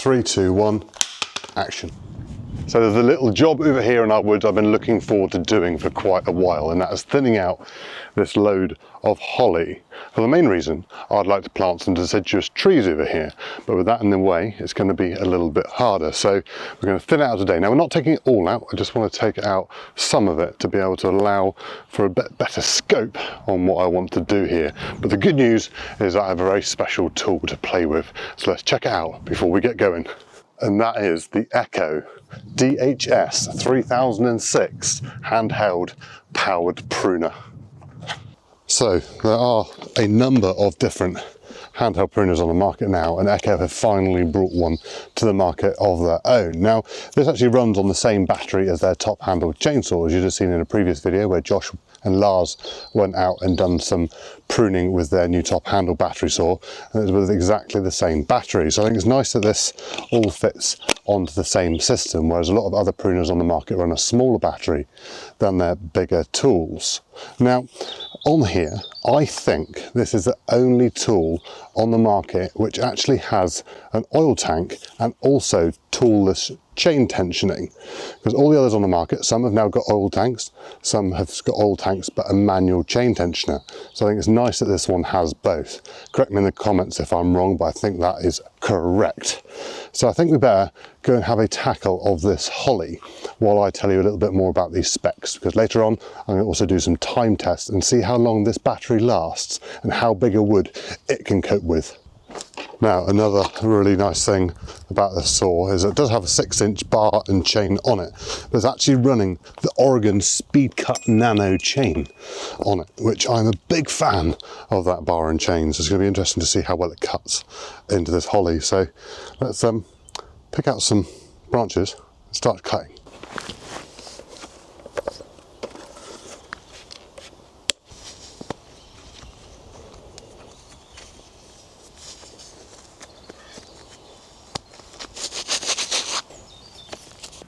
3, 2, 1, action. So there's a little job over here in our woods I've been looking forward to doing for quite a while, and that is thinning out this load of holly. For the main reason, I'd like to plant some deciduous trees over here, but with that in the way, it's going to be a little bit harder. So we're going to thin it out today. Now we're not taking it all out, I just want to take out some of it to be able to allow for a bit better scope on what I want to do here. But the good news is I have a very special tool to play with. So let's check it out before we get going. And that is the Echo DHS-3006 handheld powered pruner. So there are a number of different handheld pruners on the market now, and Echo have finally brought one to the market of their own. Now this actually runs on the same battery as their top handled chainsaw, as you've just seen in a previous video where Josh and Lars went out and done some pruning with their new top handle battery saw, and it's with exactly the same battery. So I think it's nice that this all fits onto the same system, whereas a lot of other pruners on the market run a smaller battery than their bigger tools. Now on here, I think this is the only tool on the market which actually has an oil tank and also toolless chain tensioning, because all the others on the market, some have now got oil tanks, some have got oil tanks but a manual chain tensioner. So I think it's nice that this one has both. Correct me in the comments if I'm wrong, but I think that is correct. So I think we better go and have a tackle of this holly while I tell you a little bit more about these specs, because later on I'm going to also do some time tests and see how long this battery lasts and how big a wood it can cope with. Now another really nice thing about this saw is it does have a 6-inch bar and chain on it, but it's actually running the Oregon Speed Cut Nano chain on it, which I'm a big fan of that bar and chain, so it's going to be interesting to see how well it cuts into this holly. So let's pick out some branches and start cutting.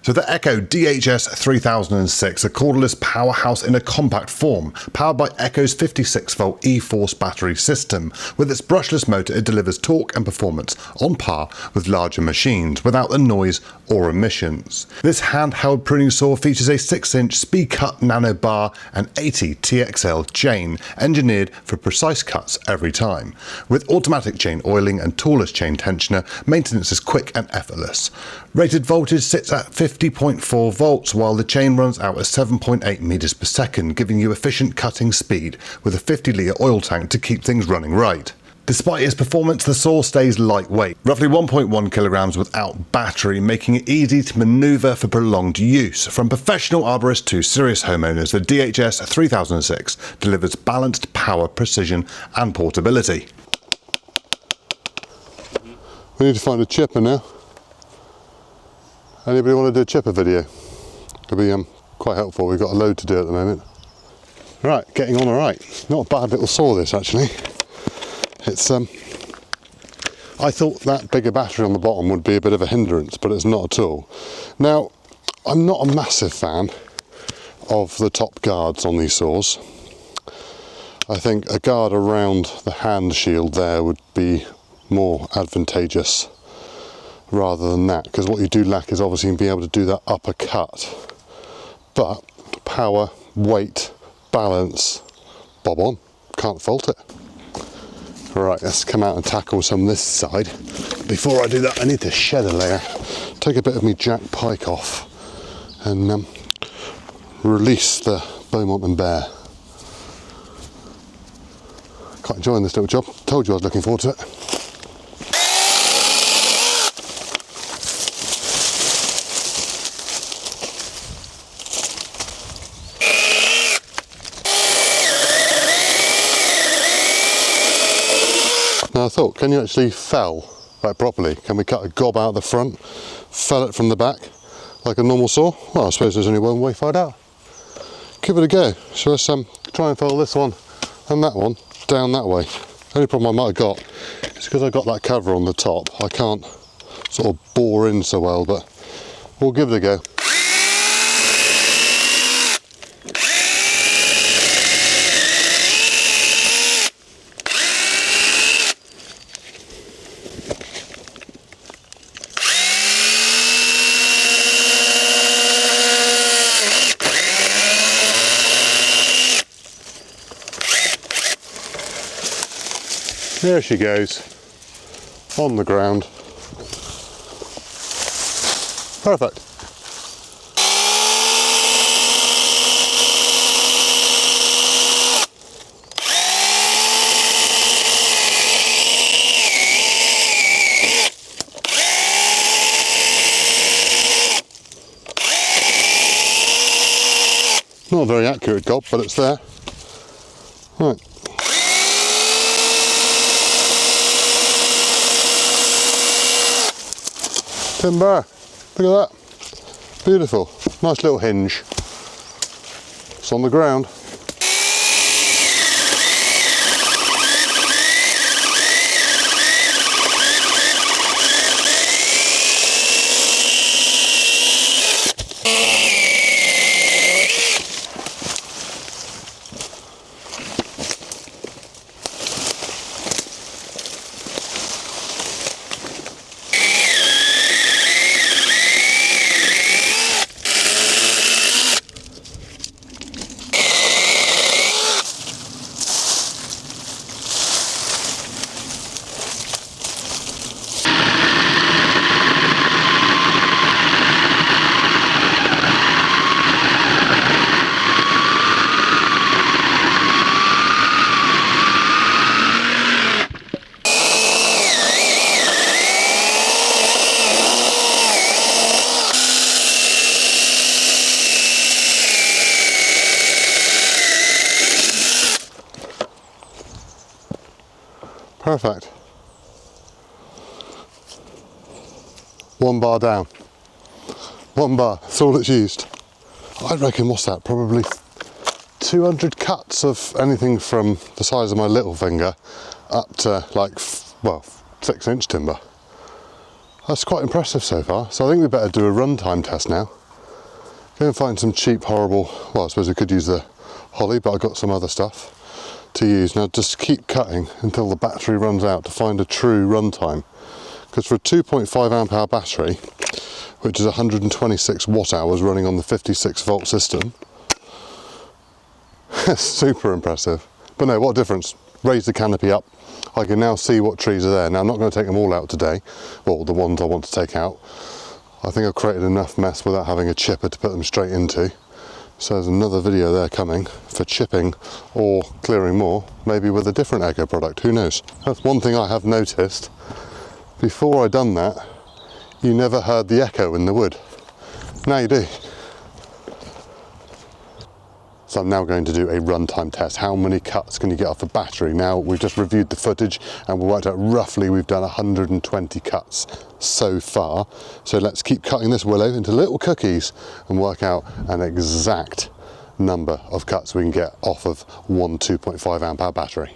So the Echo DHS3006, a cordless powerhouse in a compact form, powered by Echo's 56-volt e-force battery system. With its brushless motor, it delivers torque and performance on par with larger machines, without the noise or emissions. This handheld pruning saw features a 6-inch speed cut nano bar and 80 TXL chain, engineered for precise cuts every time. With automatic chain oiling and toolless chain tensioner, maintenance is quick and effortless. Rated voltage sits at 50.4 volts, while the chain runs out at 7.8 meters per second, giving you efficient cutting speed with a 50-litre oil tank to keep things running right. Despite its performance, the saw stays lightweight, roughly 1.1 kilograms without battery, making it easy to maneuver for prolonged use. From professional arborists to serious homeowners, the DHS3006 delivers balanced power, precision and portability. We need to find a chipper now. Anybody want to do a chipper video? It'll be quite helpful. We've got a load to do at the moment. Right, getting on all right. Not a bad little saw this actually. It's I thought that bigger battery on the bottom would be a bit of a hindrance, but it's not at all. Now, I'm not a massive fan of the top guards on these saws. I think a guard around the hand shield there would be more advantageous rather than that, because what you do lack is obviously being able to do that upper cut. But power, weight, balance, bob on, can't fault it. Right, let's come out and tackle some this side. Before I do that, I need to shed a layer, take a bit of my Jack Pike off and release the Beaumont and Bear. Quite enjoying this little job, told you I was looking forward to it. Now I thought, can you actually fell like properly? Can we cut a gob out the front, fell it from the back like a normal saw? Well, I suppose there's only one way to find out. Give it a go. So let's try and fell this one and that one down that way. The only problem I might have got is because I've got that cover on the top, I can't sort of bore in so well, but we'll give it a go. There she goes, on the ground. Perfect. Not a very accurate gob, but it's there. Right. Timber, look at that. Beautiful. Nice little hinge. It's on the ground. Perfect. 1 bar down. 1 bar, that's all it's used. I reckon, what's that, probably 200 cuts of anything from the size of my little finger up to like, well, 6-inch timber. That's quite impressive so far. So I think we better do a runtime test now. Go and find some cheap, horrible, well, I suppose we could use the holly, but I've got some other stuff to use. Now just keep cutting until the battery runs out to find a true runtime. Because for a 2.5 amp hour battery, which is 126 watt hours running on the 56 volt system, super impressive. But no, what a difference. Raise the canopy up. I can now see what trees are there. Now I'm not going to take them all out today, well, the ones I want to take out. I think I've created enough mess without having a chipper to put them straight into. So there's another video there coming for chipping or clearing more, maybe with a different Echo product, who knows. That's one thing I have noticed. Before I'd done that, you never heard the echo in the wood. Now you do. So I'm now going to do a runtime test. How many cuts can you get off the battery? Now we've just reviewed the footage and we worked out roughly we've done 120 cuts so far. So let's keep cutting this willow into little cookies and work out an exact number of cuts we can get off of one 2.5 amp hour battery.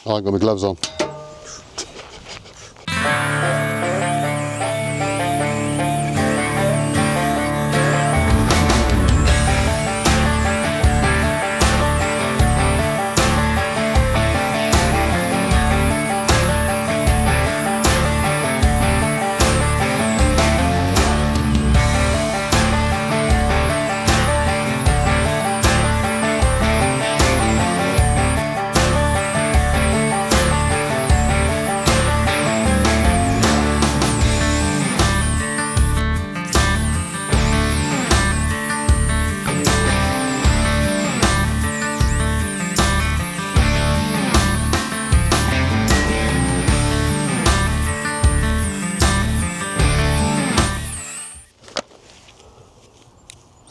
I've got my gloves on.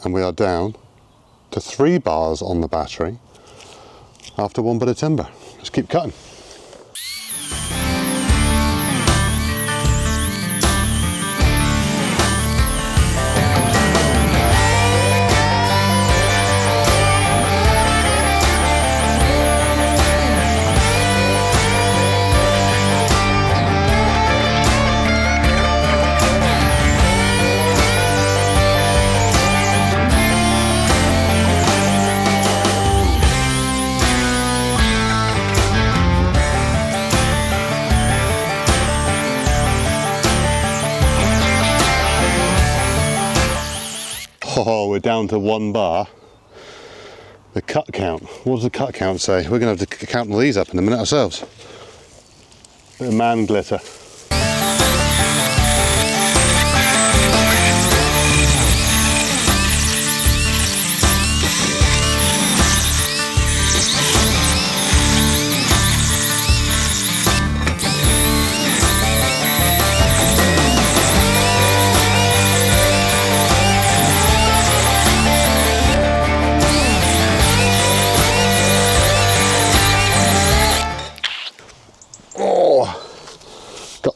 And we are down to 3 bars on the battery after 1 bit of timber. Just keep cutting. Oh, we're down to 1 bar. The cut count. What does the cut count say? We're going to have to count all these up in a minute ourselves. Bit of man glitter.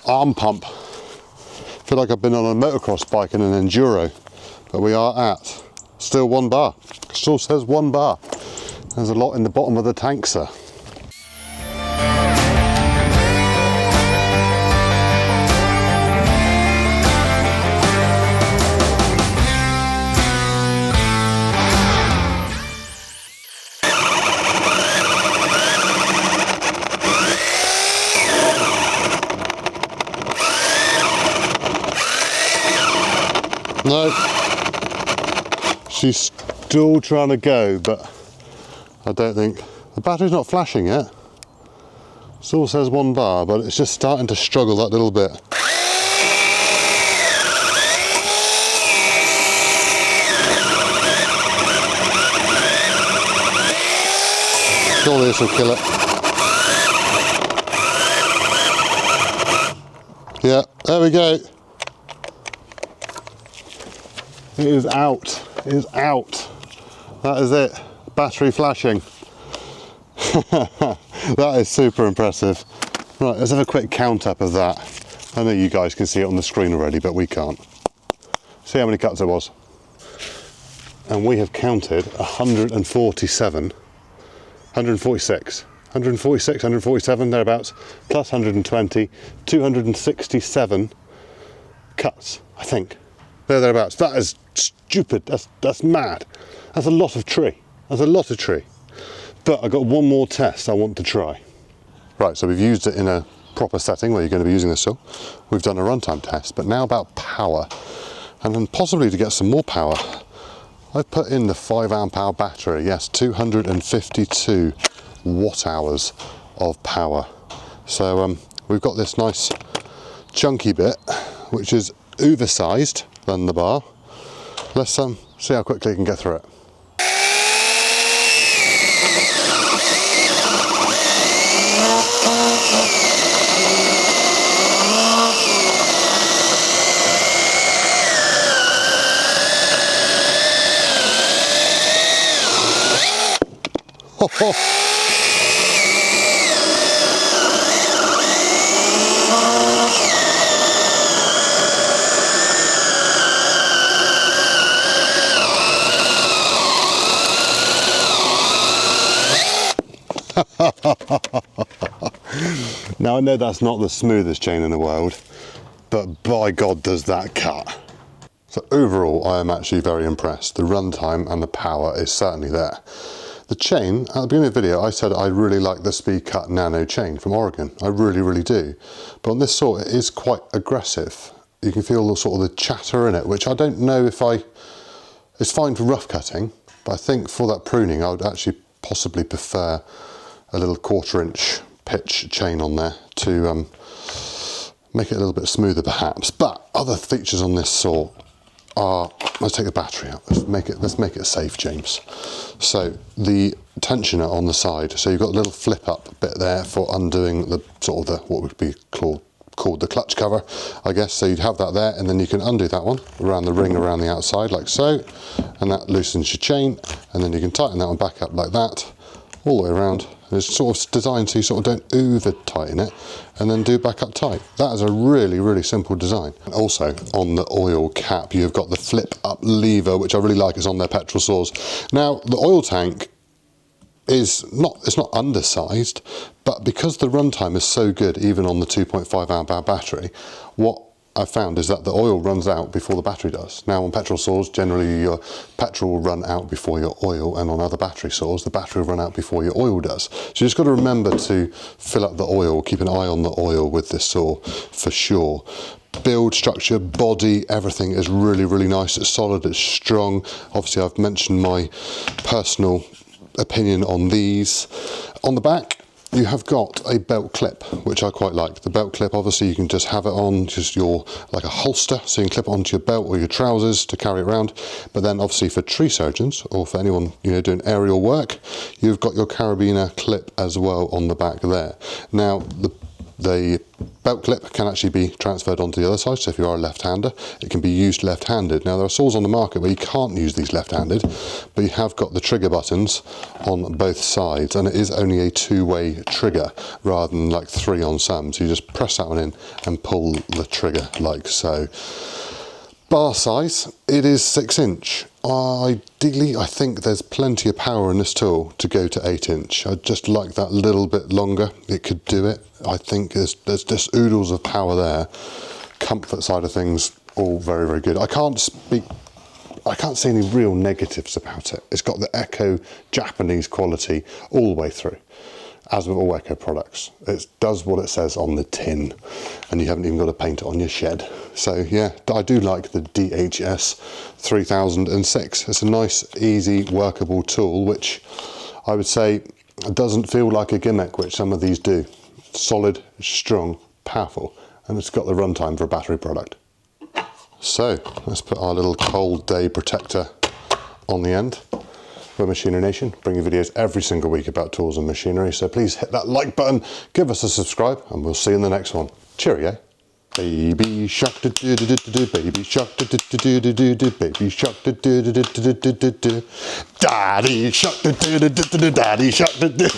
Arm pump. Feel like I've been on a motocross bike and an enduro, but we are at still 1 bar. Still says 1 bar. There's a lot in the bottom of the tank, sir. No, she's still trying to go, but I don't think, the battery's not flashing yet. Still says 1 bar, but it's just starting to struggle that little bit. Surely this will kill it. Yeah, there we go. It is out. It is out. That is it. Battery flashing. That is super impressive. Right, let's have a quick count up of that. I know you guys can see it on the screen already, but we can't. See how many cuts there was. And we have counted 147, 146, 146, 147, thereabouts, plus 120, 267 cuts, I think. Thereabouts. That is stupid. That's mad. That's a lot of tree. That's a lot of tree. But I've got one more test I want to try. Right, so we've used it in a proper setting where you're going to be using this saw. We've done a runtime test, but now about power. And then possibly to get some more power, I've put in the 5 amp hour battery. Yes, 252 watt hours of power. So we've got this nice chunky bit, which is oversized than the bar. Let's see how quickly you can get through it. Now I know that's not the smoothest chain in the world, but by God does that cut. So overall I am actually very impressed. The runtime and the power is certainly there. The chain, at the beginning of the video I said I really like the Speed Cut Nano chain from Oregon. I really do. But on this saw it is quite aggressive. You can feel the sort of the chatter in it, which I don't know if it's fine for rough cutting, but I think for that pruning I would actually possibly prefer a little 1/4 inch pitch chain on there to make it a little bit smoother perhaps. But other features on this saw are, let's take the battery out, let's make it safe, James. So the tensioner on the side, so you've got a little flip up bit there for undoing the sort of what would be called the clutch cover, I guess. So you'd have that there, and then you can undo that one around the ring around the outside like so, and that loosens your chain, and then you can tighten that one back up like that all the way around. It's sort of designed so you sort of don't over tighten it and then do back up tight. That is a really simple design. And also on the oil cap you've got the flip up lever, which I really like. Is on their petrol saws. Now the oil tank is it's not undersized, but because the runtime is so good even on the 2.5 amp hour battery, what I found is that the oil runs out before the battery does. Now on petrol saws, generally your petrol will run out before your oil, and on other battery saws, the battery will run out before your oil does. So you just got to remember to fill up the oil, keep an eye on the oil with this saw for sure. Build, structure, body, everything is really nice. It's solid, it's strong. Obviously I've mentioned my personal opinion on these. On the back, you have got a belt clip, which I quite like. The belt clip, obviously, you can just have it on just like a holster, so you can clip it onto your belt or your trousers to carry it around. But then obviously for tree surgeons or for anyone, you know, doing aerial work, you've got your carabiner clip as well on the back there. Now, the belt clip can actually be transferred onto the other side, so if you are a left-hander, it can be used left-handed. Now, there are saws on the market where you can't use these left-handed, but you have got the trigger buttons on both sides, and it is only a two-way trigger rather than like 3 on some. So you just press that one in and pull the trigger like so. Bar size, it is 6-inch. Ideally, I think there's plenty of power in this tool to go to 8-inch. I'd just like that little bit longer. It could do it. I think there's just oodles of power there. Comfort side of things, all very, very good. I can't see any real negatives about it. It's got the Echo Japanese quality all the way through. As with all Echo products, it does what it says on the tin, and you haven't even got to paint it on your shed. So yeah, I do like the DHS-3006. It's a nice, easy, workable tool, which I would say doesn't feel like a gimmick, which some of these do. Solid, strong, powerful, and it's got the runtime for a battery product. So let's put our little cold day protector on the end. We're Machinery Nation, bringing videos every single week about tools and machinery, so please hit that like button, give us a subscribe, and we'll see you in the next one. Cheerio. Baby shark do do do do do, baby shark do do do do do do, baby shark do do do do do do do do, daddy shark do do do do do, daddy shark do do.